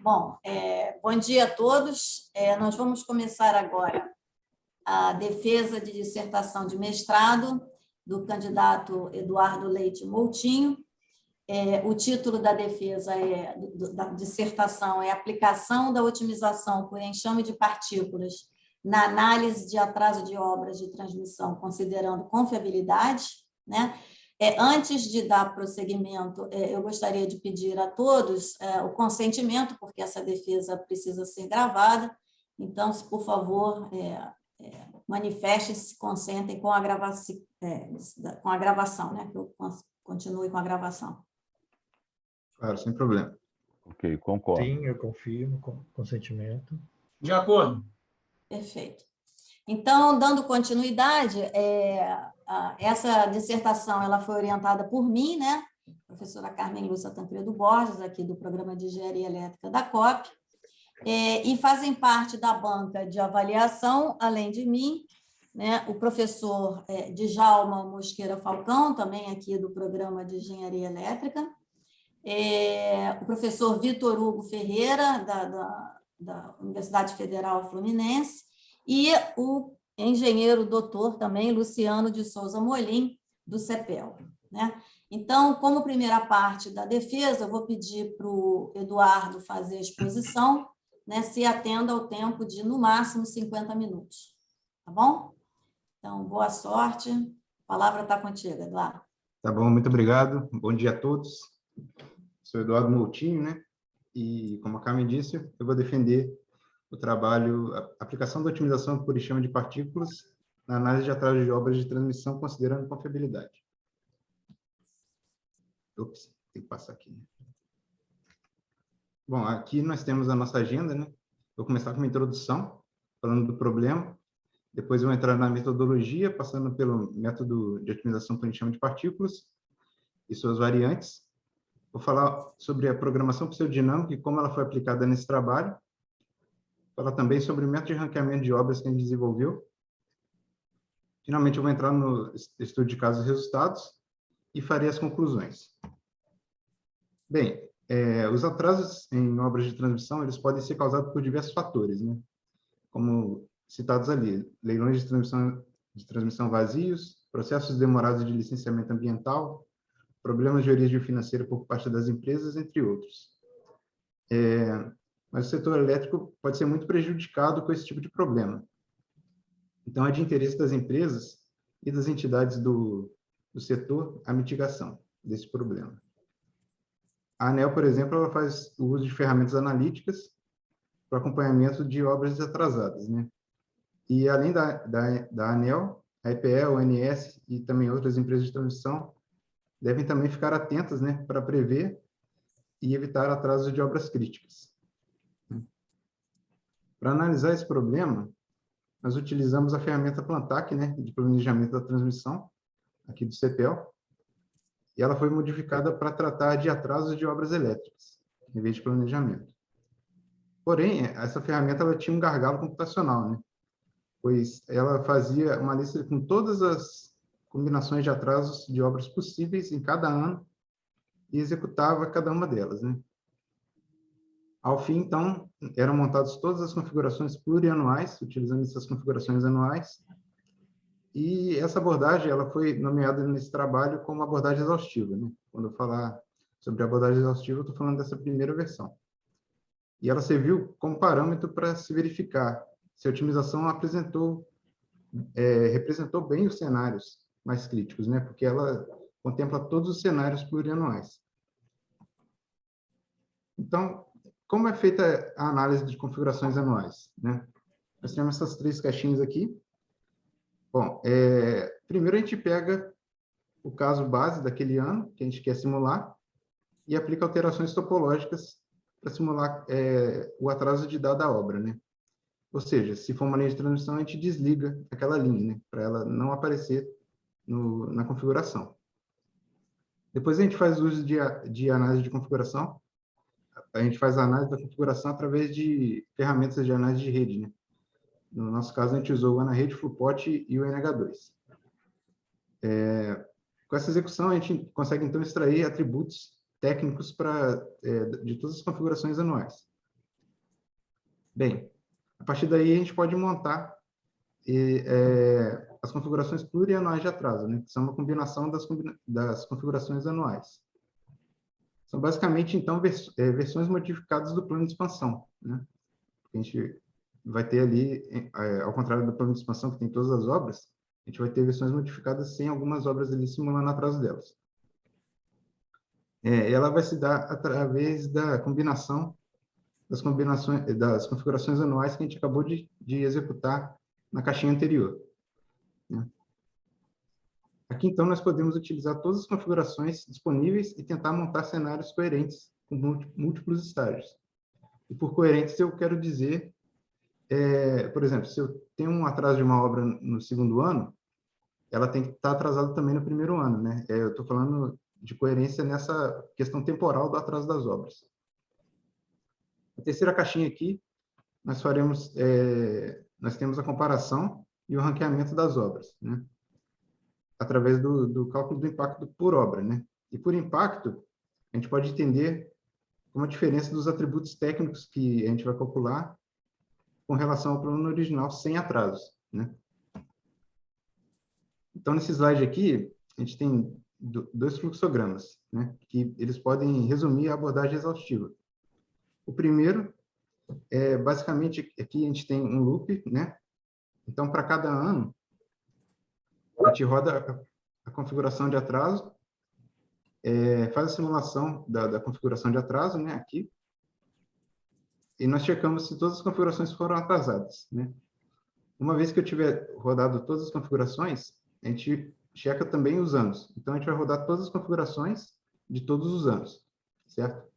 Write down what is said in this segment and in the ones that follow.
Bom, bom dia a todos. Nós vamos começar agora a defesa de dissertação de mestrado do candidato Eduardo Leite Moutinho. O título da defesa da dissertação é Aplicação da otimização por enxame de partículas na análise de atraso de obras de transmissão, considerando confiabilidade, né? Antes de dar prosseguimento, eu gostaria de pedir a todos o consentimento, porque essa defesa precisa ser gravada. Então, se por favor, manifestem se consentem com a gravação, né? Que eu continue com a gravação. Claro, sem problema. Ok, concordo. Sim, eu confirmo com consentimento. De acordo. Perfeito. Então, dando continuidade, essa dissertação ela foi orientada por mim, né? Professora Carmen Lúcia Tancredo Borges, aqui do Programa de Engenharia Elétrica da COP, e fazem parte da banca de avaliação, além de mim, né, o professor Djalma Mosqueira Falcão, também aqui do Programa de Engenharia Elétrica, o professor Vitor Hugo Ferreira, da Universidade Federal Fluminense, e o engenheiro doutor também, Luciano de Souza Molim, do CEPEL, né? Então, como primeira parte da defesa, eu vou pedir para o Eduardo fazer a exposição, né, se atenda ao tempo de, no máximo, 50 minutos. Tá bom? Então, boa sorte. A palavra está contigo, Eduardo. Tá bom, muito obrigado. Bom dia a todos. Sou Eduardo Moutinho, né? E, como a Carmen disse, eu vou defender o trabalho, a aplicação da otimização por enxame de partículas na análise de atraso de obras de transmissão, considerando confiabilidade. Ops, tem que passar aqui. Bom, aqui nós temos a nossa agenda, né? Vou começar com uma introdução, falando do problema. Depois eu vou entrar na metodologia, passando pelo método de otimização por enxame de partículas e suas variantes. Vou falar sobre a programação pseudodinâmica e como ela foi aplicada nesse trabalho. Falar também sobre o método de ranqueamento de obras que a gente desenvolveu. Finalmente, eu vou entrar no estudo de casos e resultados e farei as conclusões. Bem, os atrasos em obras de transmissão, eles podem ser causados por diversos fatores, né? Como citados ali, leilões de transmissão vazios, processos demorados de licenciamento ambiental, problemas de origem financeira por parte das empresas, entre outros. Mas o setor elétrico pode ser muito prejudicado com esse tipo de problema. Então, é de interesse das empresas e das entidades do setor a mitigação desse problema. A ANEEL, por exemplo, ela faz o uso de ferramentas analíticas para acompanhamento de obras atrasadas, né? E, além da ANEEL, a EPE, o ONS e também outras empresas de transmissão devem também ficar atentas, né, para prever e evitar atrasos de obras críticas. Para analisar esse problema, nós utilizamos a ferramenta Plantac, né, de planejamento da transmissão, aqui do CEPEL, e ela foi modificada para tratar de atrasos de obras elétricas, em vez de planejamento. Porém, essa ferramenta ela tinha um gargalo computacional, né, pois ela fazia uma lista com todas as combinações de atrasos de obras possíveis em cada ano e executava cada uma delas, né. Ao fim, então, eram montadas todas as configurações plurianuais, utilizando essas configurações anuais, e essa abordagem ela foi nomeada nesse trabalho como abordagem exaustiva, né? Quando eu falar sobre abordagem exaustiva, eu estou falando dessa primeira versão. E ela serviu como parâmetro para se verificar se a otimização representou bem os cenários mais críticos, né? Porque ela contempla todos os cenários plurianuais. Então, como é feita a análise de configurações anuais, né? Nós temos essas três caixinhas aqui. Bom, primeiro a gente pega o caso base daquele ano que a gente quer simular e aplica alterações topológicas para simular o atraso de dada obra, né? Ou seja, se for uma linha de transmissão, a gente desliga aquela linha, né? Para ela não aparecer na configuração. Depois a gente faz uso de análise de configuração. A gente faz a análise da configuração através de ferramentas de análise de rede, né? No nosso caso, a gente usou o AnaRede, Flupot e o NH2. Com essa execução, a gente consegue, então, extrair atributos técnicos de todas as configurações anuais. Bem, a partir daí a gente pode montar as configurações plurianuais de atraso, né? Que são uma combinação das configurações anuais. São basicamente, então, versões modificadas do plano de expansão, né? A gente vai ter ali, ao contrário do plano de expansão, que tem todas as obras, a gente vai ter versões modificadas sem algumas obras ali simulando atraso delas. Ela vai se dar através da combinação das configurações anuais que a gente acabou de executar na caixinha anterior, né? Aqui, então, nós podemos utilizar todas as configurações disponíveis e tentar montar cenários coerentes com múltiplos estágios. E por coerentes, eu quero dizer, por exemplo, se eu tenho um atraso de uma obra no segundo ano, ela tem que estar atrasada também no primeiro ano, né? Eu estou falando de coerência nessa questão temporal do atraso das obras. A terceira caixinha aqui, nós temos a comparação e o ranqueamento das obras, né? Através do cálculo do impacto por obra, né? E por impacto, a gente pode entender como a diferença dos atributos técnicos que a gente vai calcular com relação ao plano original sem atrasos, né? Então, nesse slide aqui, a gente tem dois fluxogramas, né? Que eles podem resumir a abordagem exaustiva. O primeiro basicamente, aqui a gente tem um loop, né? Então, para cada ano, a gente roda a configuração de atraso, faz a simulação da configuração de atraso, né, aqui, e nós checamos se todas as configurações foram atrasadas, né? Uma vez que eu tiver rodado todas as configurações, a gente checa também os anos. Então, a gente vai rodar todas as configurações de todos os anos, certo?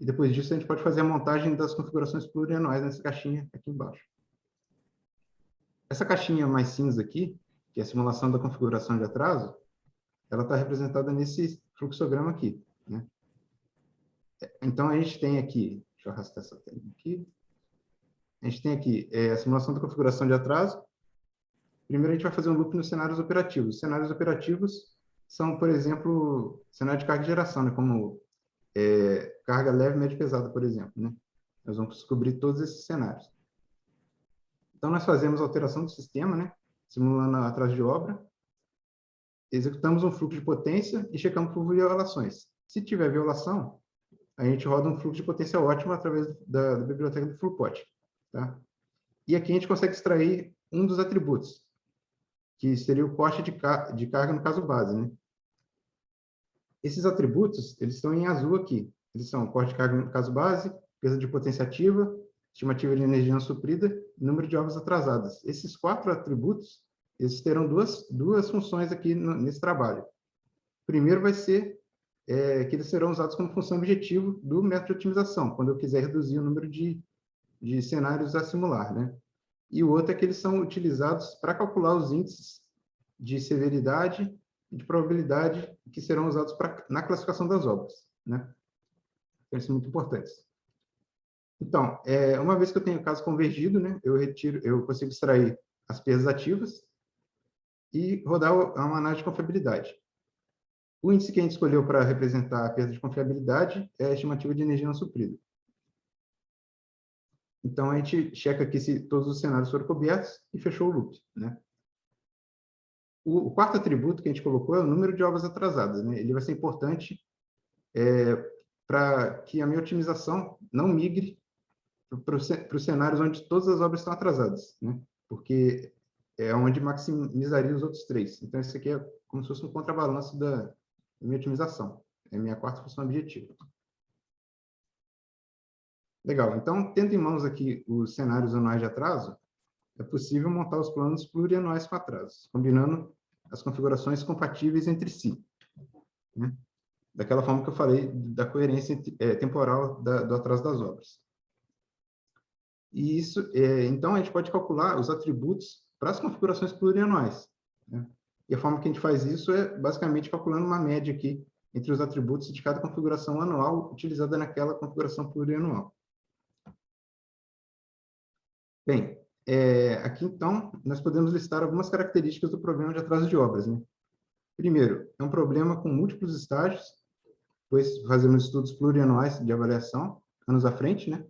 E depois disso, a gente pode fazer a montagem das configurações plurianuais nessa caixinha aqui embaixo. Essa caixinha mais cinza aqui, que é a simulação da configuração de atraso, ela está representada nesse fluxograma aqui, né? Então, a gente tem aqui, deixa eu arrastar essa tela aqui, a gente tem aqui a simulação da configuração de atraso. Primeiro, a gente vai fazer um loop nos cenários operativos. Os cenários operativos são, por exemplo, cenário de carga e geração, né? Como carga leve, média e pesada, por exemplo, né? Nós vamos descobrir todos esses cenários. Então, nós fazemos a alteração do sistema, né? Simulando atraso de obra, executamos um fluxo de potência e checamos por violações. Se tiver violação, a gente roda um fluxo de potência ótimo através da biblioteca do FluPot, tá? E aqui a gente consegue extrair um dos atributos, que seria o corte de carga no caso base, né? Esses atributos, eles estão em azul aqui. Eles são corte de carga no caso base, peso de potência ativa, estimativa de energia não suprida e número de obras atrasadas. Esses 4 atributos, eles terão duas funções aqui nesse trabalho. Primeiro vai ser que eles serão usados como função objetivo do método de otimização, quando eu quiser reduzir o número de cenários a simular, né? E o outro é que eles são utilizados para calcular os índices de severidade e de probabilidade que serão usados na classificação das obras, né? Então, isso é muito importante. Então, uma vez que eu tenho o caso convergido, né, eu consigo extrair as perdas ativas e rodar uma análise de confiabilidade. O índice que a gente escolheu para representar a perda de confiabilidade é a estimativa de energia não suprida. Então, a gente checa aqui se todos os cenários foram cobertos e fechou o loop, né? O quarto atributo que a gente colocou é o número de obras atrasadas, né? Ele vai ser importante para que a minha otimização não migre para os cenários onde todas as obras estão atrasadas, né? Porque é onde maximizaria os outros 3. Então, esse aqui é como se fosse um contrabalanço da minha otimização. É a minha quarta função objetiva. Legal. Então, tendo em mãos aqui os cenários anuais de atraso, é possível montar os planos plurianuais com atrasos, combinando as configurações compatíveis entre si, né? Daquela forma que eu falei da coerência temporal do atraso das obras. E isso, então, a gente pode calcular os atributos para as configurações plurianuais, né? E a forma que a gente faz isso é basicamente calculando uma média aqui entre os atributos de cada configuração anual utilizada naquela configuração plurianual. Bem, aqui, então, nós podemos listar algumas características do problema de atraso de obras, né? Primeiro, é um problema com múltiplos estágios, pois fazemos estudos plurianuais de avaliação, anos à frente, né?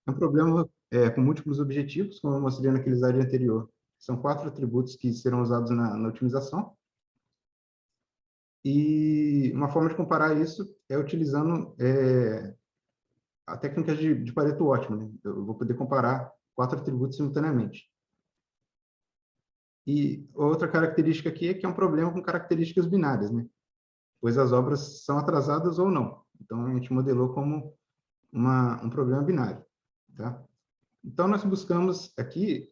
É um problema com múltiplos objetivos, como eu mostrei naquele slide anterior. São 4 atributos que serão usados na otimização. E uma forma de comparar isso é utilizando a técnica de Pareto ótimo, né? Eu vou poder comparar 4 atributos simultaneamente. E outra característica aqui é que é um problema com características binárias, né? Pois as obras são atrasadas ou não. Então, a gente modelou como um problema binário. Tá? Então, nós buscamos aqui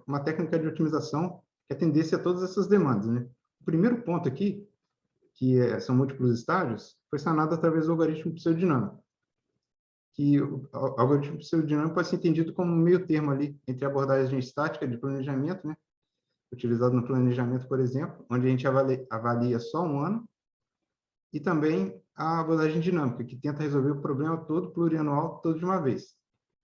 uma técnica de otimização que atendesse a todas essas demandas. Né? O primeiro ponto aqui, que são múltiplos estágios, foi sanado através do algoritmo pseudodinâmico. Que o algoritmo pseudodinâmico pode ser entendido como um meio termo ali entre a abordagem estática de planejamento, né? Utilizado no planejamento, por exemplo, onde a gente avalia só um ano, e também a abordagem dinâmica, que tenta resolver o problema todo plurianual, todo de uma vez.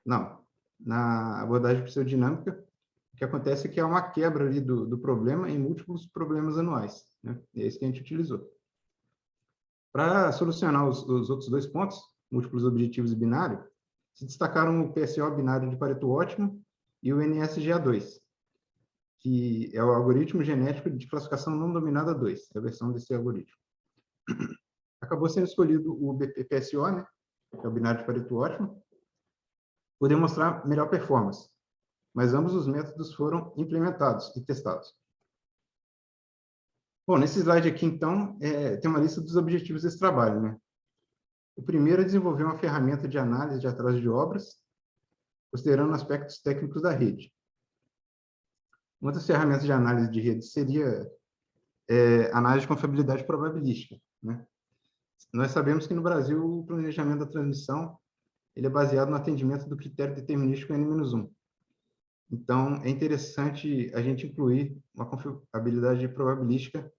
Não. Na abordagem pseudodinâmica, o que acontece é que há uma quebra ali do problema em múltiplos problemas anuais. Né? É esse que a gente utilizou. Para solucionar os outros 2 pontos, múltiplos objetivos e binário, se destacaram o PSO binário de Pareto ótimo e o NSGA2, que é o algoritmo genético de classificação não dominada 2, é a versão desse algoritmo. Acabou sendo escolhido o BPSO, né, que é o binário de Pareto ótimo, por demonstrar melhor performance, mas ambos os métodos foram implementados e testados. Bom, nesse slide aqui, então, tem uma lista dos objetivos desse trabalho. Né? O primeiro é desenvolver uma ferramenta de análise de atraso de obras, considerando aspectos técnicos da rede. Uma das ferramentas de análise de rede seria análise de confiabilidade probabilística. Né? Nós sabemos que no Brasil o planejamento da transmissão ele é baseado no atendimento do critério determinístico N-1. Então, é interessante a gente incluir uma confiabilidade probabilística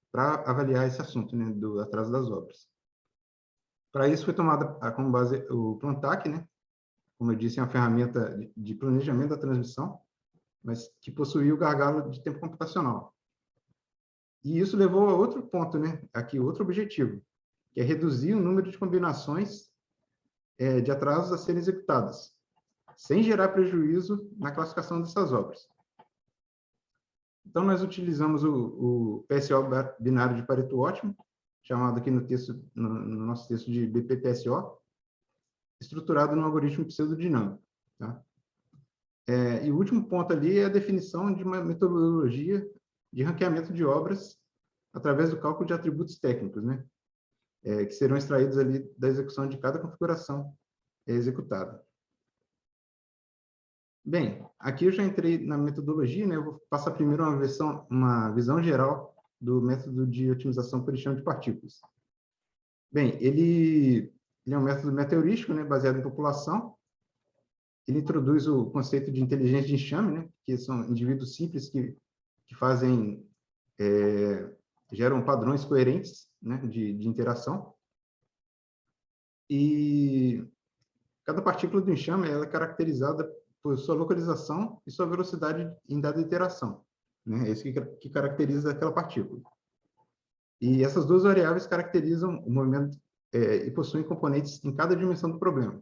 para avaliar esse assunto, né, do atraso das obras. Para isso, foi tomada como base o Plantac, né? Como eu disse, é uma ferramenta de planejamento da transmissão, mas que possuía o gargalo de tempo computacional. E isso levou a outro ponto, né? Aqui, outro objetivo, que é reduzir o número de combinações de atrasos a serem executadas, sem gerar prejuízo na classificação dessas obras. Então, nós utilizamos o PSO binário de Pareto ótimo, chamado aqui no nosso texto de BPPSO, estruturado no algoritmo pseudodinâmico. Tá? E o último ponto ali é a definição de uma metodologia de ranqueamento de obras através do cálculo de atributos técnicos, né? Que serão extraídos ali da execução de cada configuração executada. Bem, aqui eu já entrei na metodologia, né? Eu vou passar primeiro uma visão geral do método de otimização por enxame de partículas. Bem, ele é um método meteorístico, né? Baseado em população. Ele introduz o conceito de inteligência de enxame, né? Que são indivíduos simples que fazem, geram padrões coerentes, né? de interação. E cada partícula do enxame ela é caracterizada por sua localização e sua velocidade em dada iteração. Né? É isso que caracteriza aquela partícula. E essas 2 variáveis caracterizam o movimento e possuem componentes em cada dimensão do problema.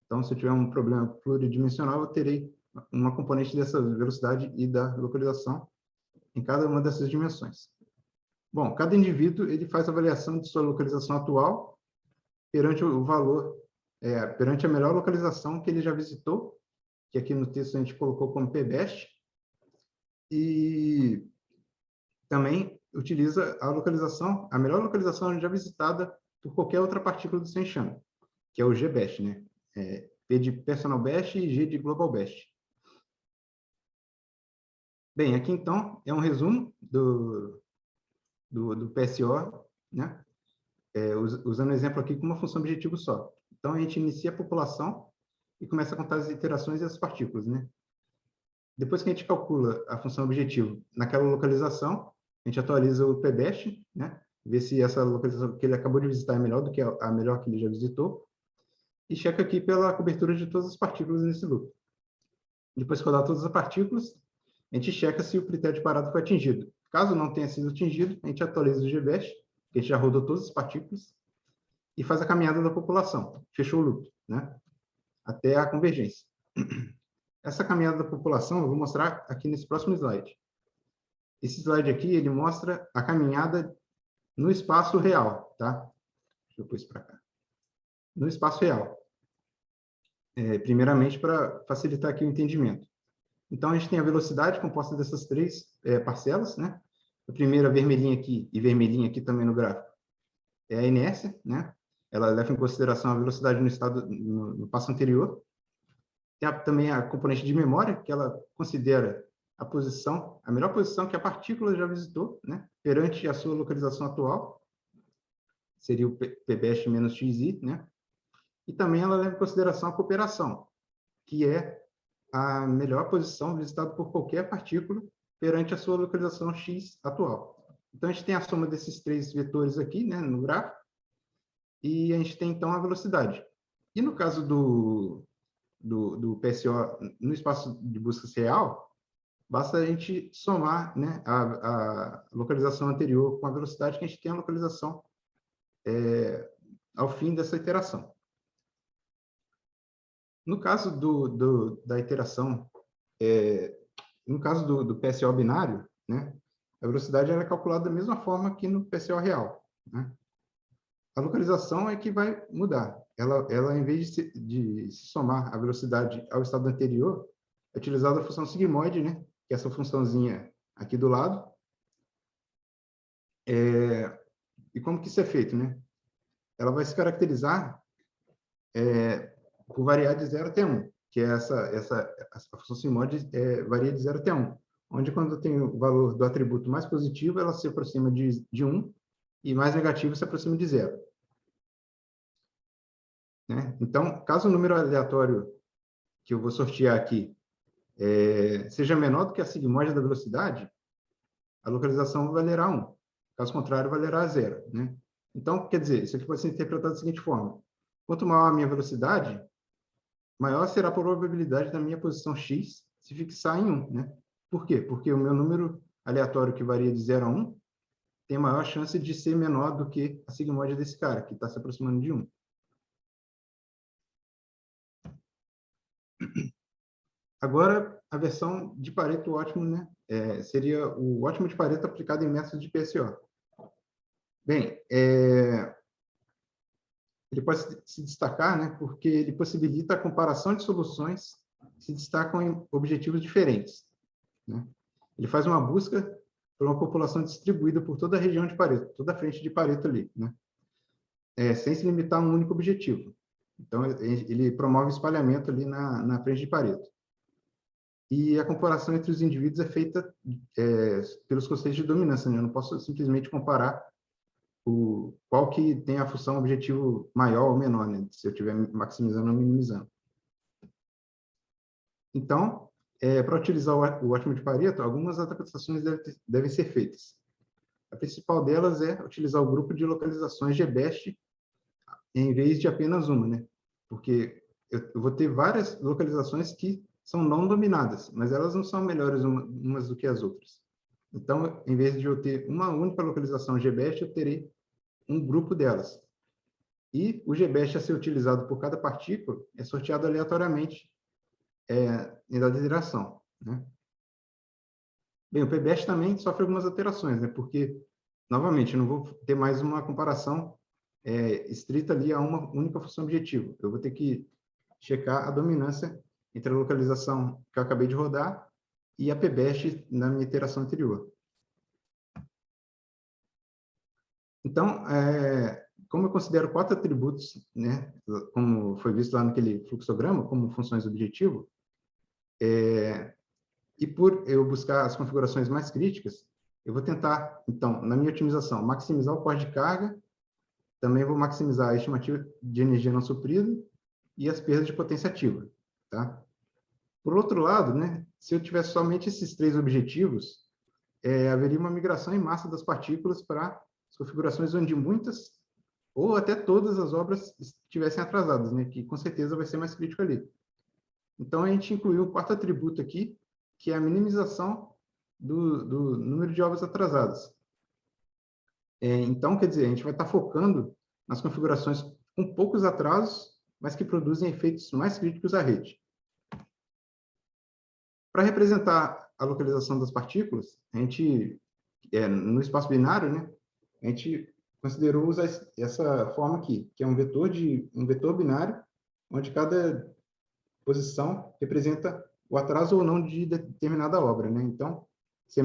Então, se eu tiver um problema pluridimensional, eu terei uma componente dessa velocidade e da localização em cada uma dessas dimensões. Bom, cada indivíduo ele faz a avaliação de sua localização atual perante o valor, perante a melhor localização que ele já visitou, que aqui no texto a gente colocou como PBEST, e também utiliza a melhor localização já visitada por qualquer outra partícula do seu enxame, que é o GBEST, né? P de Personal Best e G de Global Best. Bem, aqui então é um resumo do PSO, né? Usando o exemplo aqui com uma função objetivo só. Então, a gente inicia a população e começa a contar as iterações e as partículas, né? Depois que a gente calcula a função objetivo naquela localização, a gente atualiza o PBEST, né? Vê se essa localização que ele acabou de visitar é melhor do que a melhor que ele já visitou, e checa aqui pela cobertura de todas as partículas nesse loop. Depois que rodar todas as partículas, a gente checa se o critério de parada foi atingido. Caso não tenha sido atingido, a gente atualiza o GBEST, que a gente já rodou todas as partículas, e faz a caminhada da população. Fechou o loop, né? Até a convergência. Essa caminhada da população eu vou mostrar aqui nesse próximo slide. Esse slide aqui, ele mostra a caminhada no espaço real, tá? Deixa eu pôr isso para cá. No espaço real. Primeiramente, para facilitar aqui o entendimento. Então, a gente tem a velocidade composta dessas três parcelas, né? A primeira, vermelhinha aqui e vermelhinha aqui também no gráfico, é a inércia, né? Ela leva em consideração a velocidade no estado no passo anterior. Tem também a componente de memória, que ela considera a melhor posição que a partícula já visitou, né? Perante a sua localização atual, seria o pbest menos xi, né? E também ela leva em consideração a cooperação, que é a melhor posição visitada por qualquer partícula perante a sua localização x atual. Então, a gente tem a soma desses três vetores aqui, né, no gráfico, e a gente tem, então, a velocidade. E no caso do PSO, no espaço de busca real, basta a gente somar, né, a localização anterior com a velocidade que a gente tem a localização ao fim dessa iteração. No caso da iteração, no caso do PSO binário, né, a velocidade é calculada da mesma forma que no PSO real, né? A localização é que vai mudar. Ela em vez de se somar a velocidade ao estado anterior, é utilizada a função sigmoide, né, que é essa funçãozinha aqui do lado. E como que isso é feito, né? Ela vai se caracterizar por variar de 0 até 1, que é a função sigmoide varia de 0 até 1, onde quando eu tenho o valor do atributo mais positivo, ela se aproxima de 1, e mais negativo se aproxima de 0. Né? Então, caso o número aleatório que eu vou sortear aqui seja menor do que a sigmoide da velocidade, a localização valerá 1. Caso contrário, valerá 0. Né? Então, quer dizer, isso aqui pode ser interpretado da seguinte forma. Quanto maior a minha velocidade, maior será a probabilidade da minha posição x se fixar em 1. Né? Por quê? Porque o meu número aleatório que varia de 0 a 1 tem maior chance de ser menor do que a sigmoide desse cara, que está se aproximando de 1. Agora, a versão de Pareto ótimo, né? Seria o ótimo de Pareto aplicado em métodos de PSO. Bem, ele pode se destacar, né, porque ele possibilita a comparação de soluções que se destacam em objetivos diferentes. Né? Ele faz uma busca por uma população distribuída por toda a região de Pareto, toda a frente de Pareto ali, né? Sem se limitar a um único objetivo. Então, ele promove espalhamento ali na frente de Pareto. E a comparação entre os indivíduos é feita pelos conceitos de dominância, né? Eu não posso simplesmente comparar qual que tem a função objetivo maior ou menor, né? Se eu estiver maximizando ou minimizando. Então, para utilizar o ótimo de Pareto, algumas adaptações devem ser feitas. A principal delas é utilizar o grupo de localizações GBEST em vez de apenas uma, né? Porque eu vou ter várias localizações que são não dominadas, mas elas não são melhores umas do que as outras. Então, em vez de eu ter uma única localização GBEST, eu terei um grupo delas. E o GBEST a ser utilizado por cada partícula é sorteado aleatoriamente em dada iteração, né? Bem, o PBEST também sofre algumas alterações, né? Porque, novamente, eu não vou ter mais uma comparação estrita ali a uma única função objetivo. Eu vou ter que checar a dominância entre a localização que eu acabei de rodar e a PBEST na minha iteração anterior. Então, como eu considero 4 atributos, né, como foi visto lá naquele fluxograma, como funções objetivo, e por eu buscar as configurações mais críticas, eu vou tentar, então, na minha otimização, maximizar o corte de carga, também vou maximizar a estimativa de energia não suprida e as perdas de potência ativa. Tá? Por outro lado, né, se eu tivesse somente esses 3 objetivos, haveria uma migração em massa das partículas para as configurações onde muitas ou até todas as obras estivessem atrasadas, né, que com certeza vai ser mais crítico ali. Então, a gente incluiu o 4º atributo aqui, que é a minimização do número de obras atrasadas. Então, quer dizer, a gente vai estar focando nas configurações com poucos atrasos, mas que produzem efeitos mais críticos à rede. Para representar a localização das partículas, a gente, no espaço binário, né, a gente considerou usar essa forma aqui, que é um vetor binário, onde cada posição representa o atraso ou não de determinada obra, né? Então, se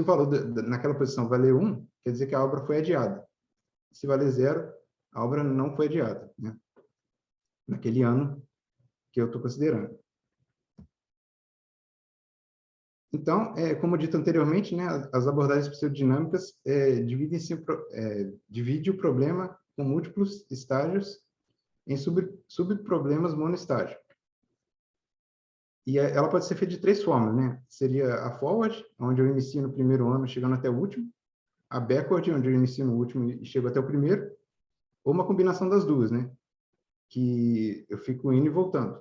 o valor naquela posição valer 1, quer dizer que a obra foi adiada. Se valer 0, a obra não foi adiada, né? Naquele ano que eu estou considerando. Então, como dito anteriormente, né, as abordagens pseudodinâmicas divide o problema com múltiplos estágios em subproblemas monoestágio. E ela pode ser feita de 3 formas, né? Seria a forward, onde eu inicio no primeiro ano chegando até o último, a backward, onde eu inicio no último e chego até o primeiro, ou uma combinação das duas, né? Que eu fico indo e voltando.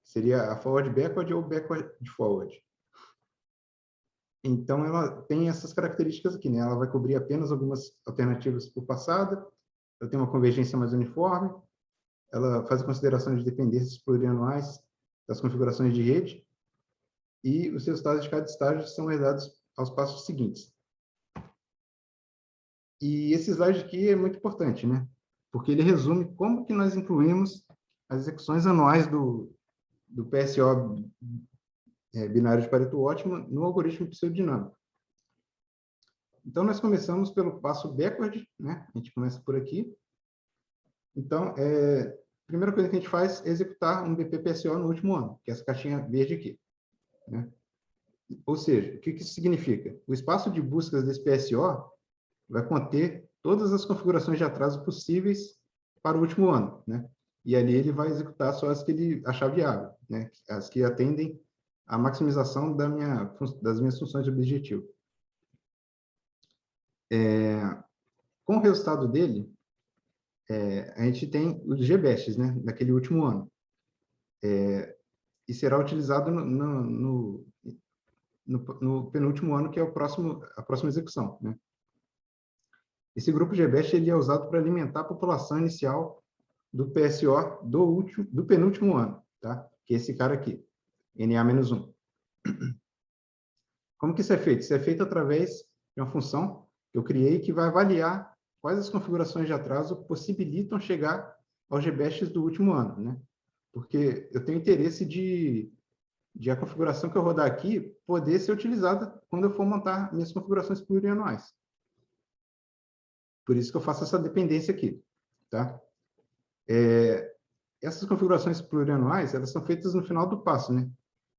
Seria a forward backward ou backward forward. Então, ela tem essas características aqui, né? Ela vai cobrir apenas algumas alternativas por passada, ela tem uma convergência mais uniforme, ela faz a consideração de dependências plurianuais das configurações de rede, e os resultados de cada estágio são herdados aos passos seguintes. E esse slide aqui é muito importante, né? Porque ele resume como que nós incluímos as execuções anuais do PSO binário de Pareto ótimo no algoritmo pseudodinâmico. Então, nós começamos pelo passo backward, né? A gente começa por aqui. Então, a primeira coisa que a gente faz é executar um BP-PSO no último ano, que é essa caixinha verde aqui, né? Ou seja, o que isso significa? O espaço de buscas desse PSO vai conter todas as configurações de atraso possíveis para o último ano, né? E ali ele vai executar só as que ele achar viável, né? As que atendem à maximização das minhas funções de objetivo. Com o resultado dele, a gente tem os GBESTs, né? Daquele último ano. E será utilizado no penúltimo ano, que é a próxima execução, né? Esse grupo GBEST ele é usado para alimentar a população inicial do PSO do penúltimo ano, tá? Que é esse cara aqui, NA-1. Como que isso é feito? Isso é feito através de uma função que eu criei que vai avaliar quais as configurações de atraso possibilitam chegar aos GBESTs do último ano, né? Porque eu tenho interesse de a configuração que eu rodar aqui poder ser utilizada quando eu for montar minhas configurações plurianuais. Por isso que eu faço essa dependência aqui, tá? Essas configurações plurianuais, elas são feitas no final do passo, né?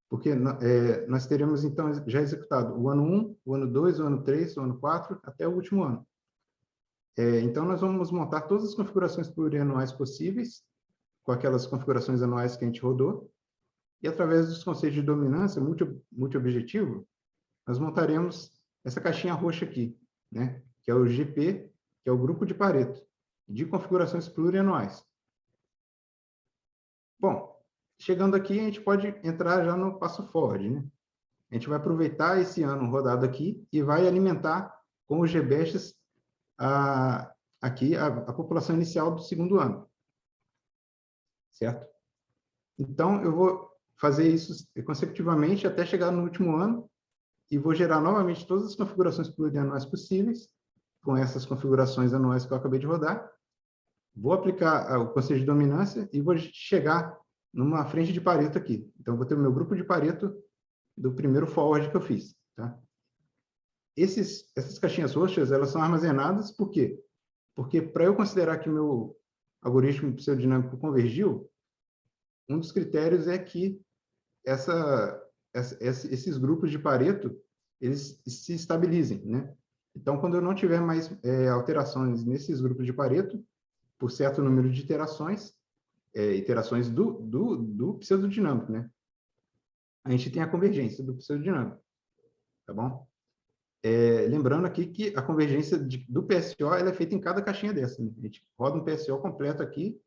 Porque nós teremos, então, já executado o ano 1, o ano 2, o ano 3, o ano 4, até o último ano. Então, nós vamos montar todas as configurações plurianuais possíveis, com aquelas configurações anuais que a gente rodou, e através dos conceitos de dominância multi-objetivo, nós montaremos essa caixinha roxa aqui, né? Que é o GP, que é o grupo de Pareto, de configurações plurianuais. Bom, chegando aqui, a gente pode entrar já no passo forward, né? A gente vai aproveitar esse ano rodado aqui e vai alimentar com os GBESTs aqui a população inicial do segundo ano. Certo? Então, eu vou fazer isso consecutivamente até chegar no último ano e vou gerar novamente todas as configurações plurianuais possíveis com essas configurações anuais que eu acabei de rodar. Vou aplicar o conceito de dominância e vou chegar numa frente de Pareto aqui. Então, eu vou ter o meu grupo de Pareto do primeiro forward que eu fiz. Tá? Essas caixinhas roxas, elas são armazenadas por quê? Porque para eu considerar que o meu algoritmo pseudodinâmico convergiu, um dos critérios é que esses grupos de Pareto, eles se estabilizem, né? Então, quando eu não tiver mais alterações nesses grupos de Pareto, por certo número de iterações do pseudodinâmico, né? A gente tem a convergência do pseudodinâmico, tá bom? Lembrando aqui que a convergência do PSO ela é feita em cada caixinha dessa, né? A gente roda um PSO completo aqui,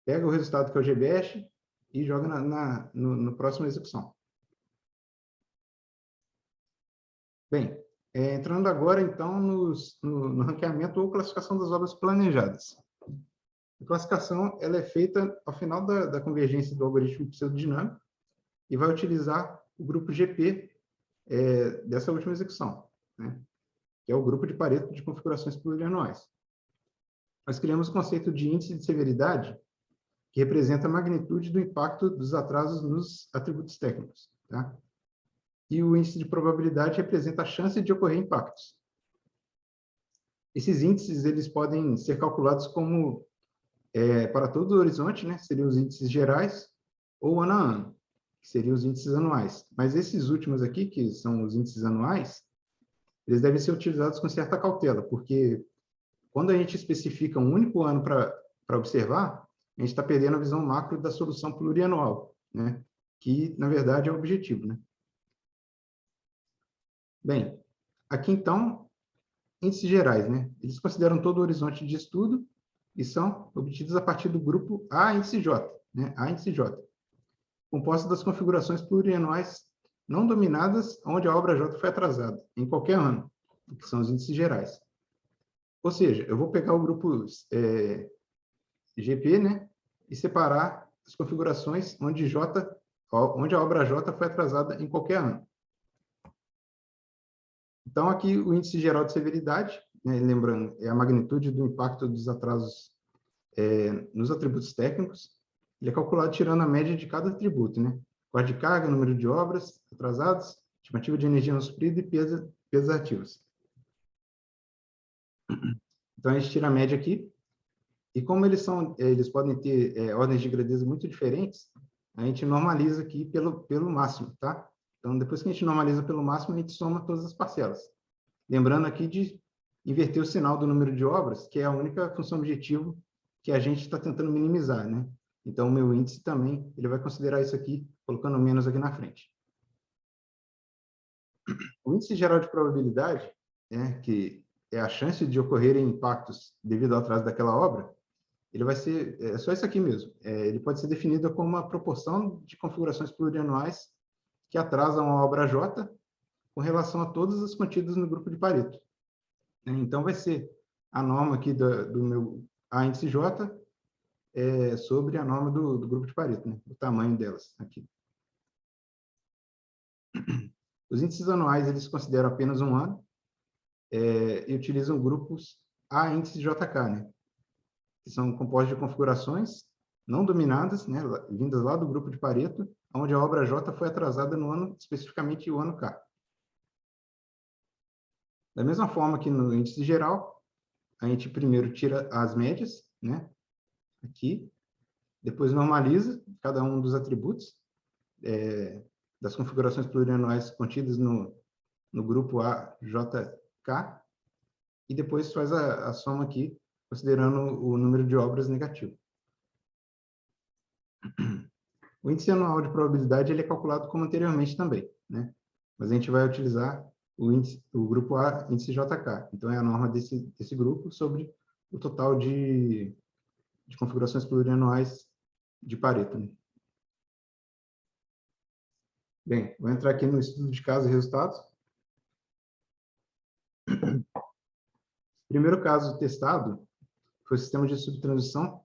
pega o resultado que é o GBEST e joga no próximo execução. Bem, entrando agora, então, no ranqueamento ou classificação das obras planejadas. A classificação ela é feita ao final da convergência do algoritmo pseudodinâmico e vai utilizar o grupo GP dessa última execução, né? Que é o grupo de Pareto de configurações plurianuais. Nós criamos o conceito de índice de severidade, que representa a magnitude do impacto dos atrasos nos atributos técnicos, tá? E o índice de probabilidade representa a chance de ocorrer impactos. Esses índices eles podem ser calculados como para todo o horizonte, né? Seriam os índices gerais, ou ano a ano, que seriam os índices anuais. Mas esses últimos aqui, que são os índices anuais, eles devem ser utilizados com certa cautela, porque quando a gente especifica um único ano para observar, a gente está perdendo a visão macro da solução plurianual, né? Que, na verdade, é o objetivo, né? Bem, aqui, então, índices gerais, né? Eles consideram todo o horizonte de estudo e são obtidos a partir do grupo A índice J, né? A índice J, composto das configurações plurianuais não dominadas, onde a obra J foi atrasada, em qualquer ano, que são os índices gerais. Ou seja, eu vou pegar o grupo GP, né? E separar as configurações onde a obra J foi atrasada em qualquer ano. Então, aqui o índice geral de severidade, né, lembrando, é a magnitude do impacto dos atrasos nos atributos técnicos. Ele é calculado tirando a média de cada atributo, né? Quarto de carga, número de obras atrasadas, estimativa de energia não suprida e pesos ativos. Então, a gente tira a média aqui. E como eles podem ter ordens de grandeza muito diferentes, a gente normaliza aqui pelo máximo, tá? Então, depois que a gente normaliza pelo máximo, a gente soma todas as parcelas. Lembrando aqui de inverter o sinal do número de obras, que é a única função objetivo que a gente está tentando minimizar, né? Então, o meu índice também, ele vai considerar isso aqui, colocando menos aqui na frente. O índice geral de probabilidade, né, que é a chance de ocorrerem impactos devido ao atraso daquela obra, ele vai ser só isso aqui mesmo. Ele pode ser definido como uma proporção de configurações plurianuais que atrasam a obra J com relação a todas as contidas no grupo de Pareto. Então, vai ser a norma aqui do meu A índice J sobre a norma do grupo de Pareto, né? O tamanho delas aqui. Os índices anuais, eles consideram apenas um ano e utilizam grupos A índice JK, né? Que são compostos de configurações não dominadas, né? Vindas lá do grupo de Pareto, onde a obra J foi atrasada no ano, especificamente o ano K. Da mesma forma que no índice geral, a gente primeiro tira as médias, né? Aqui, depois normaliza cada um dos atributos das configurações plurianuais contidas no grupo AJK, e depois faz a soma aqui, considerando o número de obras negativo. O índice anual de probabilidade ele é calculado como anteriormente também, né? Mas a gente vai utilizar o grupo A, índice JK. Então, é a norma desse grupo sobre o total de configurações plurianuais de Pareto, né? Bem, vou entrar aqui no estudo de caso e resultados. O primeiro caso testado foi o sistema de subtransição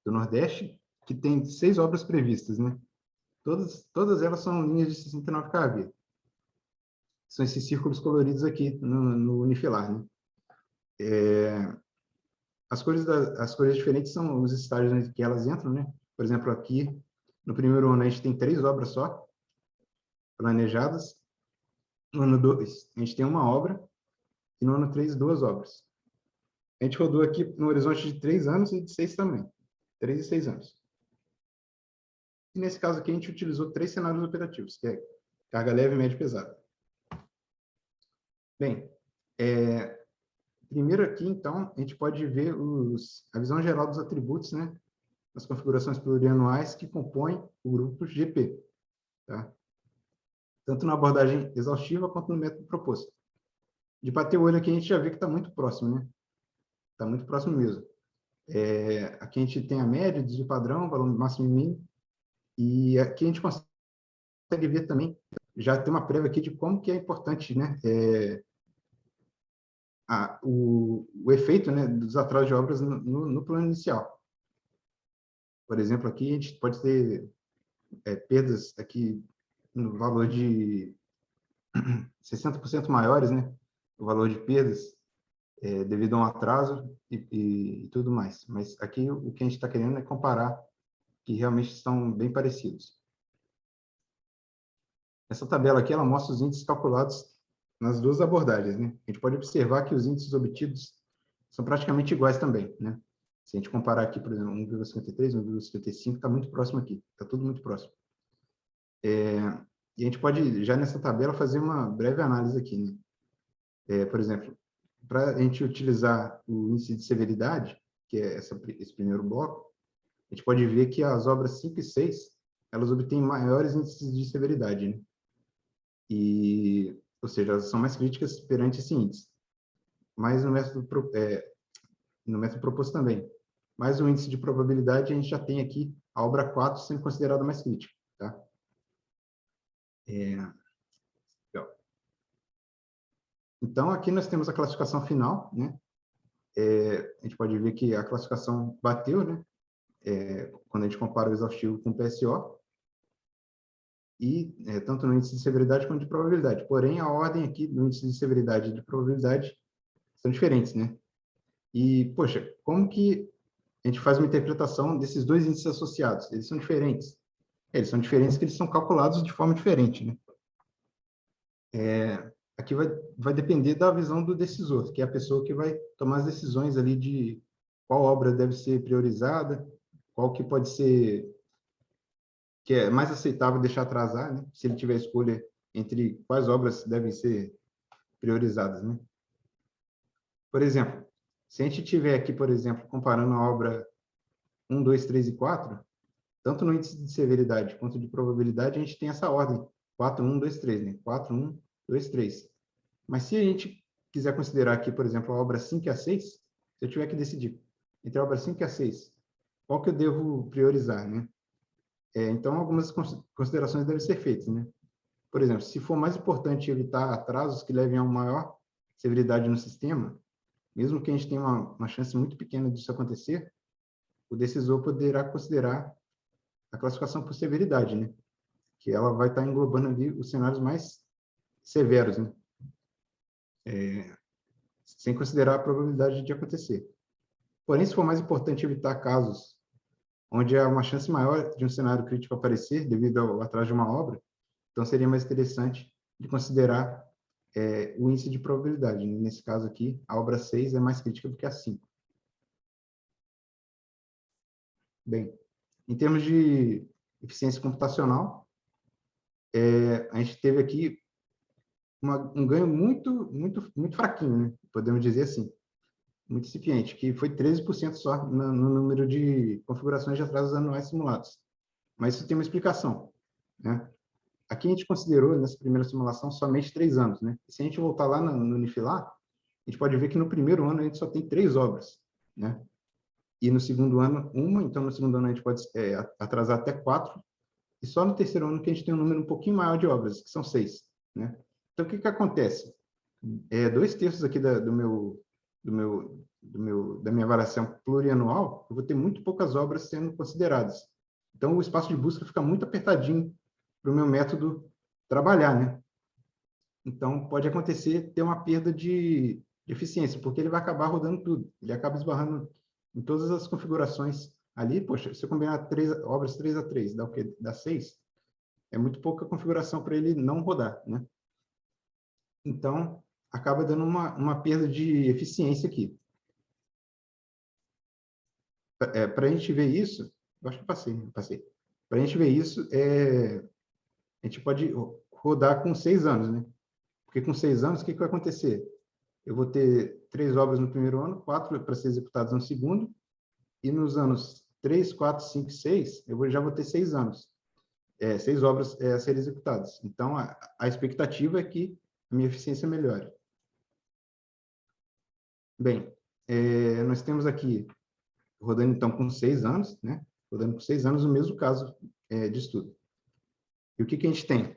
do Nordeste, que tem 6 obras previstas, né? Todas elas são linhas de 69 kV. São esses círculos coloridos aqui no unifilar, né? As cores diferentes são os estágios que elas entram, né? Por exemplo, aqui, no primeiro ano, a gente tem 3 obras só, planejadas. No ano 2, a gente tem uma obra, e no ano 3, 2 obras. A gente rodou aqui no horizonte de 3 anos e de 6 também. 3 e 6 anos. E nesse caso aqui, a gente utilizou 3 cenários operativos, que é carga leve, média e pesada. Bem, primeiro aqui, então, a gente pode ver a visão geral dos atributos, né? As configurações plurianuais que compõem o grupo GP, tá? Tanto na abordagem exaustiva quanto no método proposto. De bater o olho aqui, a gente já vê que está muito próximo, né? Está muito próximo mesmo. Aqui a gente tem a média, desvio padrão, valor máximo e mínimo. E aqui a gente consegue ver também, já tem uma prévia aqui de como que é importante, né? o efeito, né, dos atrasos de obras no plano inicial. Por exemplo, aqui a gente pode ter perdas aqui no valor de 60% maiores, né, o valor de perdas devido a um atraso e tudo mais. Mas aqui o que a gente está querendo é comparar que realmente estão bem parecidos. Essa tabela aqui, ela mostra os índices calculados nas duas abordagens, né? A gente pode observar que os índices obtidos são praticamente iguais também, né? Se a gente comparar aqui, por exemplo, 1,53, 1,55, está muito próximo aqui, está tudo muito próximo. E a gente pode, já nessa tabela, fazer uma breve análise aqui, né? Por exemplo, para a gente utilizar o índice de severidade, que é esse primeiro bloco, a gente pode ver que as obras 5 e 6, elas obtêm maiores índices de severidade, né? Ou seja, elas são mais críticas perante esse índice. Mas no método proposto também. Mas o índice de probabilidade, a gente já tem aqui a obra 4 sendo considerada mais crítica. Tá? Então, aqui nós temos a classificação final, né? A gente pode ver que a classificação bateu, né? Quando a gente compara o exaustivo com o PSO, e tanto no índice de severidade quanto de probabilidade. Porém, a ordem aqui do índice de severidade e de probabilidade são diferentes, né? E, poxa, como que a gente faz uma interpretação desses dois índices associados? Eles são diferentes. Eles são diferentes porque eles são calculados de forma diferente, né? Aqui vai depender da visão do decisor, que é a pessoa que vai tomar as decisões ali de qual obra deve ser priorizada, qual que pode ser, que é mais aceitável deixar atrasar, né? Se ele tiver escolha entre quais obras devem ser priorizadas, né? Por exemplo, se a gente tiver aqui, por exemplo, comparando a obra 1, 2, 3 e 4, tanto no índice de severidade quanto de probabilidade, a gente tem essa ordem, 4, 1, 2, 3, né? 4, 1, 2, 3. Mas se a gente quiser considerar aqui, por exemplo, a obra 5 a 6, se eu tiver que decidir entre a obra 5 e a 6, qual que eu devo priorizar, né? Então, algumas considerações devem ser feitas, né? Por exemplo, se for mais importante evitar atrasos que levem a uma maior severidade no sistema, mesmo que a gente tenha uma chance muito pequena disso acontecer, o decisor poderá considerar a classificação por severidade, né? Que ela vai estar englobando ali os cenários mais severos, né? Sem considerar a probabilidade de acontecer. Porém, se for mais importante evitar casos onde há uma chance maior de um cenário crítico aparecer devido ao atraso de uma obra, então seria mais interessante de considerar o índice de probabilidade. Nesse caso aqui, a obra 6 é mais crítica do que a 5. Bem, em termos de eficiência computacional, a gente teve aqui um ganho muito fraquinho, né? Podemos dizer assim, muito incipiente, que foi 13% só no número de configurações de atrasos anuais simulados. Mas isso tem uma explicação, né? Aqui a gente considerou, nessa primeira simulação, somente 3 anos, né? E se a gente voltar lá no NIFLAR, a gente pode ver que no primeiro ano a gente só tem 3 obras, né? E no segundo ano, uma. Então, no segundo ano a gente pode atrasar até 4. E só no terceiro ano que a gente tem um número um pouquinho maior de obras, que são 6, né? Então, o que acontece? 2/3 aqui da minha avaliação plurianual, eu vou ter muito poucas obras sendo consideradas. Então, o espaço de busca fica muito apertadinho para o meu método trabalhar, né? Então, pode acontecer ter uma perda de eficiência, porque ele vai acabar rodando tudo. Ele acaba esbarrando em todas as configurações ali. Poxa, se eu combinar obras 3 a 3, dá o quê? Dá 6. É muito pouca configuração para ele não rodar, né? Então, acaba dando uma perda de eficiência aqui. Para a gente ver isso, eu acho que passei. Para a gente ver isso, a gente pode rodar com 6 anos, né? Porque com 6 anos, o que vai acontecer? Eu vou ter 3 obras no primeiro ano, 4 para ser executadas no segundo, e nos anos 3, 4, 5 e 6, eu já vou ter 6 anos. 6 obras a serem executadas. Então, a expectativa é que a minha eficiência melhore. Bem, nós temos aqui, rodando então com 6 anos, né? Rodando com 6 anos, o mesmo caso de estudo. E o que a gente tem?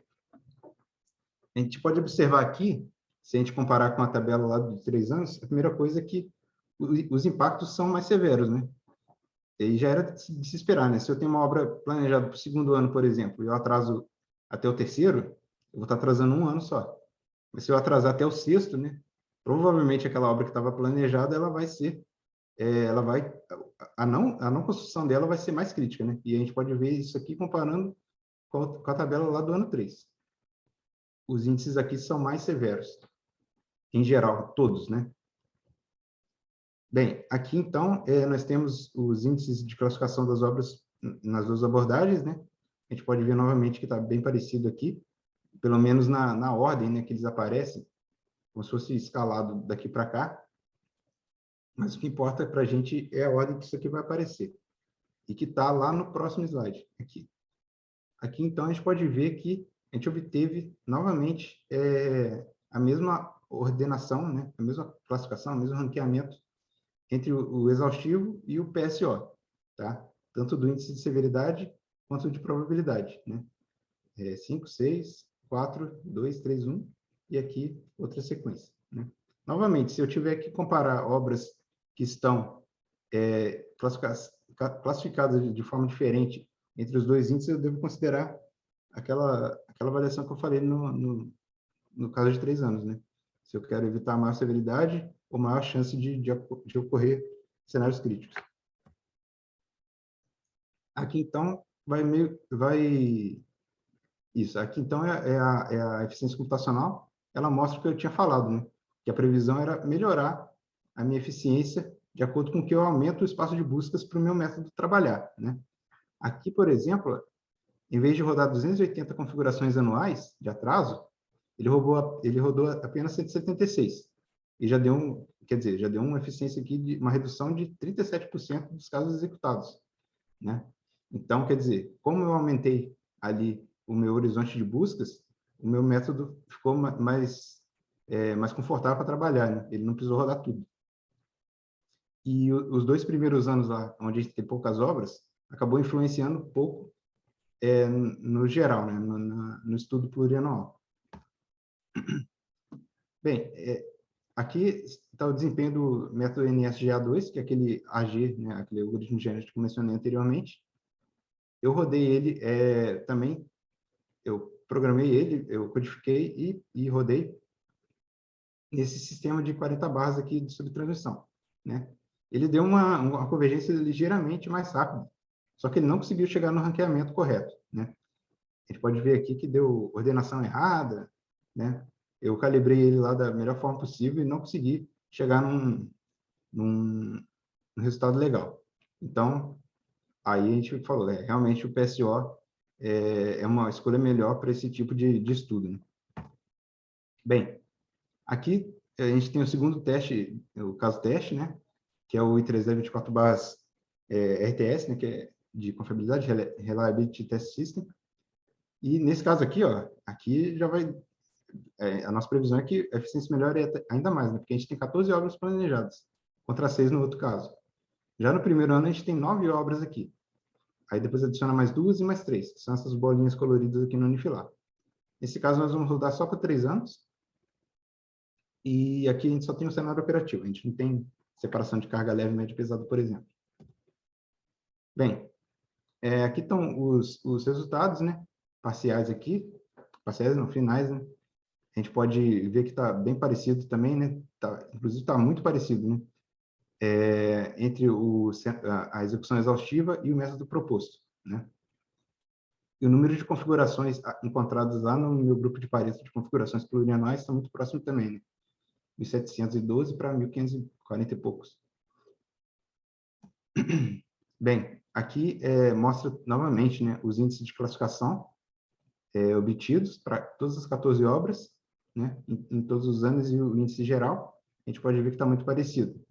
A gente pode observar aqui, se a gente comparar com a tabela lá de 3 anos, a primeira coisa é que os impactos são mais severos, né? E já era de se esperar, né? Se eu tenho uma obra planejada para o segundo ano, por exemplo, e eu atraso até o terceiro, eu vou estar atrasando um ano só. Mas se eu atrasar até o sexto, né? Provavelmente aquela obra que estava planejada, ela vai ser, a não construção dela vai ser mais crítica, né? E a gente pode ver isso aqui comparando com a tabela lá do ano 3. Os índices aqui são mais severos, em geral, todos, né? Bem, aqui então, nós temos os índices de classificação das obras nas duas abordagens, né? A gente pode ver novamente que está bem parecido aqui, pelo menos na ordem, né, que eles aparecem, como se fosse escalado daqui para cá. Mas o que importa para a gente é a ordem que isso aqui vai aparecer, e que está lá no próximo slide, aqui. Aqui, então, a gente pode ver que a gente obteve, novamente, a mesma ordenação, né? A mesma classificação, o mesmo ranqueamento entre o exaustivo e o PSO, tá? Tanto do índice de severidade quanto de probabilidade, né? 5, 6, 4, 2, 3, 1, e aqui outra sequência, né? Novamente, se eu tiver que comparar obras que estão classificadas de forma diferente entre os dois índices, eu devo considerar aquela avaliação que eu falei no caso de 3 anos, né? Se eu quero evitar maior severidade ou maior chance de ocorrer cenários críticos. Aqui, então, isso, aqui, então, é a eficiência computacional. Ela mostra o que eu tinha falado, né? Que a previsão era melhorar a minha eficiência de acordo com que eu aumento o espaço de buscas para o meu método trabalhar, né? Aqui, por exemplo, em vez de rodar 280 configurações anuais de atraso, ele rodou apenas 176. E já deu já deu uma eficiência aqui de uma redução de 37% dos casos executados, né? Então, quer dizer, como eu aumentei ali o meu horizonte de buscas, o meu método ficou mais confortável para trabalhar, né? Ele não precisou rodar tudo. E os 2 primeiros anos lá, onde a gente tem poucas obras, acabou influenciando pouco no geral, né? No estudo plurianual. Bem, aqui está o desempenho do método NSGA2, que é aquele AG, né? Aquele algoritmo genético que eu mencionei anteriormente. Eu rodei ele também, eu programei ele, eu codifiquei e rodei nesse sistema de 40 barras aqui de subtransmissão, né? Ele deu uma convergência ligeiramente mais rápida, só que ele não conseguiu chegar no ranqueamento correto, né? A gente pode ver aqui que deu ordenação errada, né? Eu calibrei ele lá da melhor forma possível e não consegui chegar num resultado legal. Então, aí a gente falou, realmente o PSO é uma escolha melhor para esse tipo de estudo, né? Bem, aqui a gente tem o segundo teste, o caso teste, né? Que é o I324/RTS, né? Que é de confiabilidade, Reliability Test System. E nesse caso aqui, ó, aqui já vai... a nossa previsão é que a eficiência melhore ainda mais, né? Porque a gente tem 14 obras planejadas, contra 6 no outro caso. Já no primeiro ano, a gente tem 9 obras aqui. Aí depois adiciona mais 2 e mais 3, que são essas bolinhas coloridas aqui no unifilar. Nesse caso, nós vamos rodar só por 3 anos. E aqui a gente só tem um cenário operativo. A gente não tem separação de carga leve, média e pesada, por exemplo. Bem, aqui estão os resultados, né? Parciais aqui. Parciais não, finais, né? A gente pode ver que está bem parecido também, né? Inclusive está muito parecido, né? Entre a execução exaustiva e o método proposto, né? E o número de configurações encontradas lá no meu grupo de Pareto de configurações plurianuais está muito próximo também, né? 1.712 para 1.540 e poucos. Bem, aqui mostra novamente, né, os índices de classificação obtidos para todas as 14 obras, né, em todos os anos, e o índice geral. A gente pode ver que está muito parecido.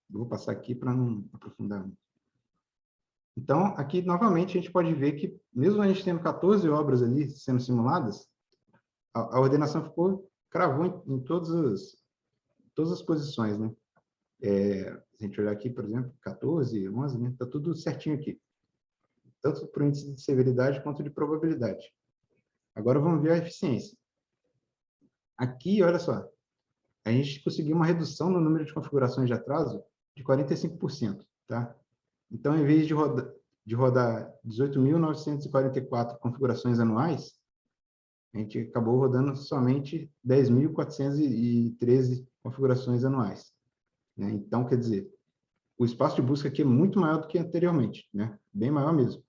Vou passar aqui para não aprofundar. Então, aqui, novamente, a gente pode ver que, mesmo a gente tendo 14 obras ali sendo simuladas, a ordenação cravou em todas as posições, né? Se a gente olhar aqui, por exemplo, 14, 11, né? Está tudo certinho aqui. Tanto para o índice de severidade quanto de probabilidade. Agora, vamos ver a eficiência. Aqui, olha só, a gente conseguiu uma redução no número de configurações de atraso de 45%, tá? Então, em vez de rodar 18.944 configurações anuais, a gente acabou rodando somente 10.413 configurações anuais, né? Então, quer dizer, o espaço de busca aqui é muito maior do que anteriormente, né? Bem maior mesmo.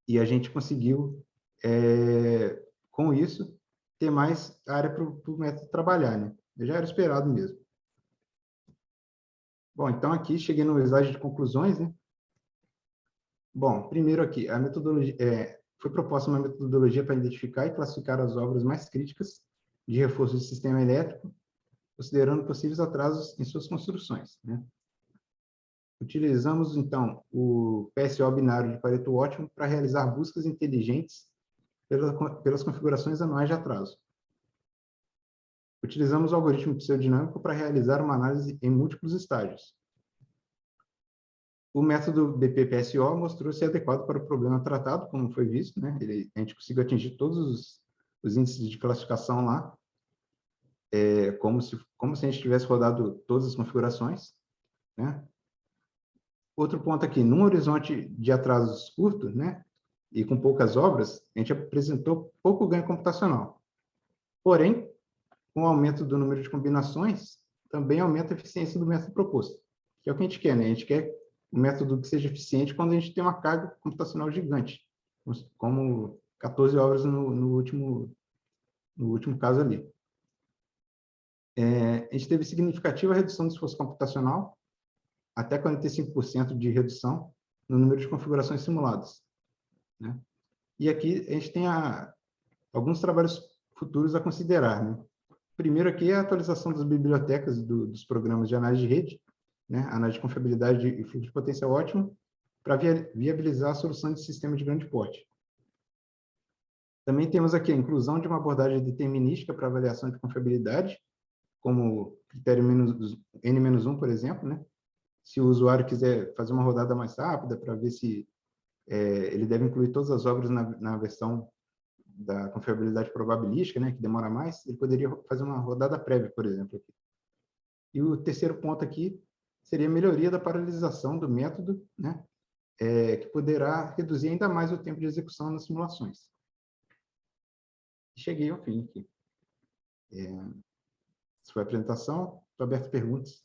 E a gente conseguiu, com isso, ter mais área para o método trabalhar, né? Já era esperado mesmo. Bom, então aqui cheguei no slide de conclusões, né? Bom, primeiro aqui, a metodologia, foi proposta uma metodologia para identificar e classificar as obras mais críticas de reforço do sistema elétrico, considerando possíveis atrasos em suas construções, né? Utilizamos, então, o PSO binário de Pareto ótimo para realizar buscas inteligentes pelas configurações anuais de atraso. Utilizamos o algoritmo pseudodinâmico para realizar uma análise em múltiplos estágios. O método BP-PSO mostrou-se adequado para o problema tratado, como foi visto, né? A gente conseguiu atingir todos os índices de classificação lá, como se a gente tivesse rodado todas as configurações, né? Outro ponto aqui, num horizonte de atrasos curtos, né, e com poucas obras, a gente apresentou pouco ganho computacional. Porém, com o aumento do número de combinações, também aumenta a eficiência do método proposto, que é o que a gente quer, né? A gente quer um método que seja eficiente quando a gente tem uma carga computacional gigante, como 14 obras no último caso ali. A gente teve significativa redução do esforço computacional, até 45% de redução no número de configurações simuladas, né? E aqui a gente tem alguns trabalhos futuros a considerar, né? Primeiro aqui é a atualização das bibliotecas dos programas de análise de rede, né? Análise de confiabilidade e fluxo de potencial ótimo, para viabilizar a solução de sistema de grande porte. Também temos aqui a inclusão de uma abordagem determinística para avaliação de confiabilidade, como critério N-1, por exemplo, né? Se o usuário quiser fazer uma rodada mais rápida para ver se ele deve incluir todas as obras na versão da confiabilidade probabilística, né, que demora mais, ele poderia fazer uma rodada prévia, por exemplo. Aqui. E o terceiro ponto aqui seria a melhoria da paralelização do método, né, que poderá reduzir ainda mais o tempo de execução nas simulações. Cheguei ao fim aqui. Essa foi a apresentação. Estou aberto a perguntas.